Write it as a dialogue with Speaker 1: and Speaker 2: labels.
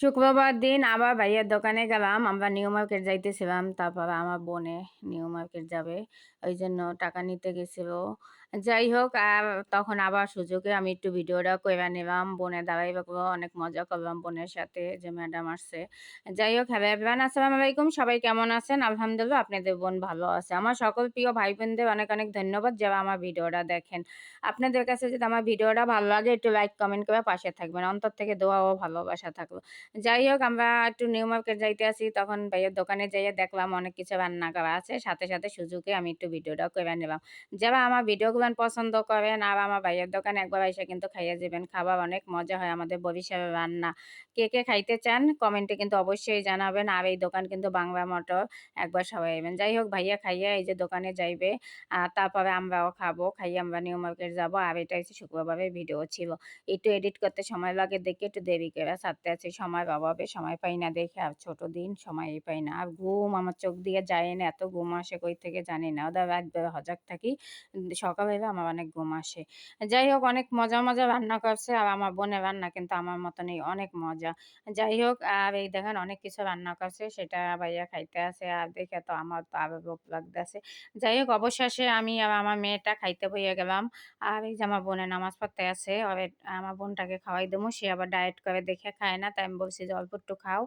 Speaker 1: শুক্রবার দিন আবার ভাইয়ার দোকানে গেলাম। আমরা নিউ মার্কেট যাইতেছিলাম। তারপরে আমার বোনে নিউ মার্কেট যাবে। ওইজন্য টাকা নিতে গেছিল। যাই হোক তখন আবার সুযোগে আমি একটু ভিডিওটা কইরা নিলাম। বোনে দাঁড়াই রাখলো। অনেক মজা করলাম বোনের সাথে যে ম্যাডাম আসছে। যাই হোক হ্যালো এভরিওয়ান আসসালামু আলাইকুম। সবাই কেমন আছেন? আলহামদুলিল্লাহ আপনাদের বোন ভালো আছে। আমার সকল প্রিয় ভাই-বোনদের অনেক, অনেক ধন্যবাদ যারা আমার ভিডিওটা দেখেন। আপনাদের কাছে যদি আমার ভিডিওটা ভালো লাগে একটু লাইক, কমেন্ট করে পাশে থাকবেন। অন্তর থেকে দোয়া ও ভালোবাসা থাকলো। যাই হোক আমরা একটু নিউ মার্কেট যাইতে আসি তখন ভাইয়ের দোকানে যাইয়া দেখলাম অনেক কিছু রান্না করা আছে। সাথে, সাথে সুযোগে আমি একটু ভিডিওটাও কইরা নিলাম। যারা আমার ভিডিওগুলান পছন্দ করেন আর আমার ভাইয়ের দোকানে একবার আইসা কিন্তু খাইয়া যাবেন। খাবার অনেক মজা হয় আমাদের বরিশালের রান্না। কে, কে খাইতে চান কমেন্টে কিন্তু অবশ্যই জানাবেন। আর এই দোকান কিন্তু বাংলা মোটর। একবার সবাই আইবেন। যাই হোক ভাইয়া খাইয়া এই যে দোকানে যাইবে। তারপরে আমরাও খাবো। খাইয়া আমরা নিউ মার্কেট যাবো। আর এটা হচ্ছে শুক্রবারের ভিডিও ছিল। একটু এডিট করতে সময় লাগে দেখে একটু দেরি করে ছাড়তে আছি। সময়ের অভাবে সময় পাই না দেখে আর ছোট দিন সময়ই পাই না। আর ঘুম আমার চোখ দিয়ে যায় না। এত ঘুম আসে কই থেকে জানি না। ওদের রাত ভর সজাগ থাকি। সকাল হইলে আমার অনেক ঘুম আসে। যাই হোক অনেক মজা, মজা রান্না করছে। আর আমার বোনের রান্না কিন্তু আমার মতনই অনেক মজা। যাই হোক আর এই দেখেন অনেক কিছু রান্না করছে সেটা ভাইয়া খাইতে আছে। আর দেখে তো আমার তো আরো লোভ লাগতেছে। যাই হোক অবশেষে আমি আর আমার মেয়েটা খাইতে বইয়া গেলাম। আর এই যে আমার বোনে নামাজ পড়তে আছে। আমার বোনটাকে খাওয়াই দিমু। সে আবার ডায়েট করে দেখে খায় না। তাই আমি বলছি যে, "অল্প একটু খাও।"